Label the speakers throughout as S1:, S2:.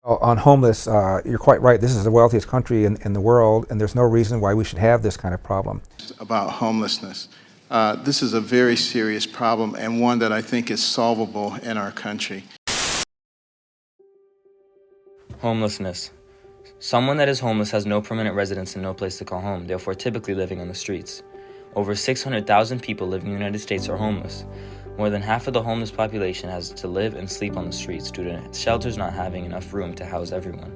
S1: On homeless, you're quite right. This is the wealthiest country in the world, and there's no reason why we should have this kind of problem.
S2: About homelessness. This is a very serious problem and one that I think is solvable in our country.
S3: Homelessness. Someone that is homeless has no permanent residence and no place to call home, therefore typically living on the streets. Over 600,000 people living in the United States are homeless. More than half of the homeless population has to live and sleep on the streets due to shelters not having enough room to house everyone.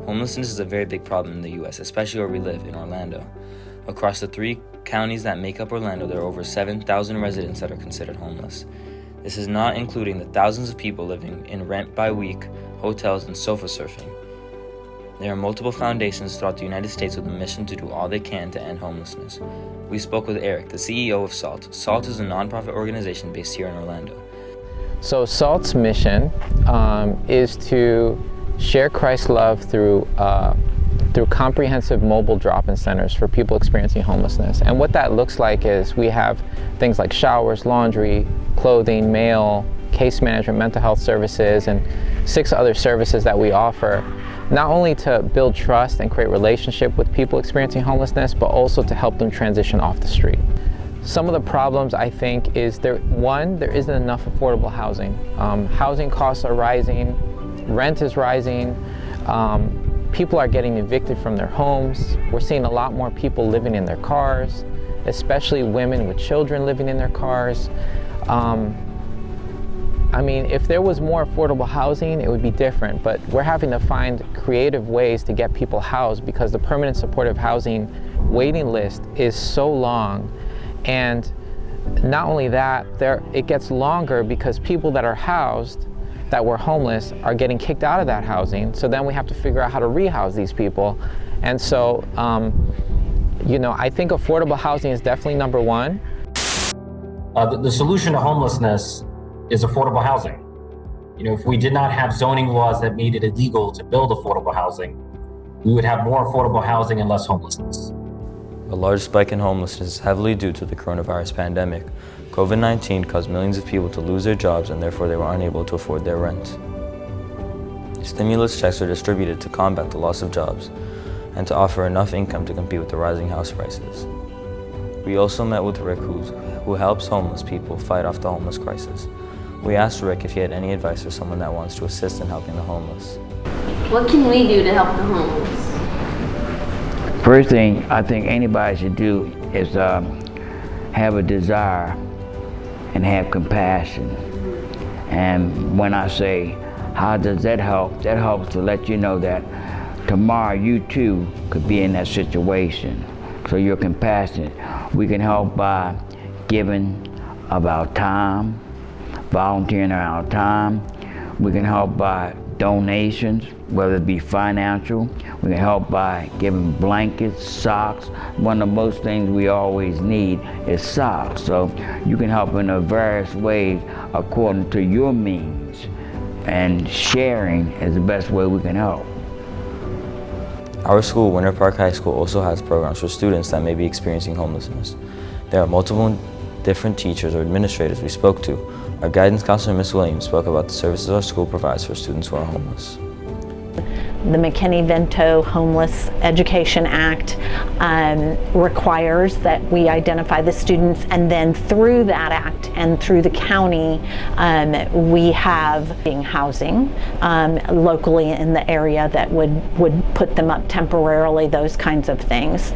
S3: Homelessness is a very big problem in the U.S., especially where we live, in Orlando. Across the 3 counties that make up Orlando, there are over 7,000 residents that are considered homeless. This is not including the thousands of people living in rent-by-week, hotels, and sofa surfing. There are multiple foundations throughout the United States with a mission to do all they can to end homelessness. We spoke with Eric, the CEO of SALT. SALT is a nonprofit organization based here in Orlando.
S4: So SALT's mission is to share Christ's love through comprehensive mobile drop-in centers for people experiencing homelessness. And what that looks like is we have things like showers, laundry, clothing, mail, case management, mental health services, and 6 other services that we offer, not only to build trust and create relationship with people experiencing homelessness, but also to help them transition off the street. Some of the problems, I think, is there isn't enough affordable housing. Housing costs are rising, rent is rising, people are getting evicted from their homes. We're seeing a lot more people living in their cars, especially women with children living in their cars. I mean, if there was more affordable housing, it would be different, but we're having to find creative ways to get people housed because the permanent supportive housing waiting list is so long. And not only that, it gets longer because people that are housed, that were homeless, are getting kicked out of that housing. So then we have to figure out how to rehouse these people. And so, I think affordable housing is definitely number one.
S5: The solution to homelessness is affordable housing. If we did not have zoning laws that made it illegal to build affordable housing, we would have more affordable housing and less homelessness.
S3: The large spike in homelessness is heavily due to the coronavirus pandemic. COVID-19 caused millions of people to lose their jobs and therefore they were unable to afford their rent. Stimulus checks are distributed to combat the loss of jobs and to offer enough income to compete with the rising house prices. We also met with Rick, who helps homeless people fight off the homeless crisis. We asked Rick if he had any advice for someone that wants to assist in helping the homeless.
S6: What can we do to help the homeless?
S7: First thing I think anybody should do is have a desire and have compassion. And when I say, how does that help? That helps to let you know that tomorrow you too could be in that situation. So you're compassionate. We can help by giving of our time, volunteering our time. We can help by donations, whether it be financial. We can help by giving blankets, socks. One of the most things we always need is socks. So you can help in various ways according to your means. And sharing is the best way we can help.
S3: Our school, Winter Park High School, also has programs for students that may be experiencing homelessness. There are multiple different teachers or administrators we spoke to. Our guidance counselor, Ms. Williams, spoke about the services our school provides for students who are homeless.
S8: The McKinney-Vento Homeless Education Act requires that we identify the students, and then through that act and through the county, we have housing locally in the area that would put them up temporarily, those kinds of things.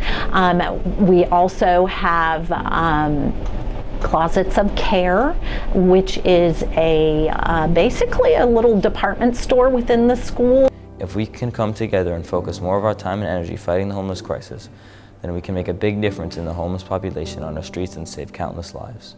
S8: We also have Closets of Care, which is basically a little department store within the school.
S3: If we can come together and focus more of our time and energy fighting the homeless crisis, then we can make a big difference in the homeless population on our streets and save countless lives.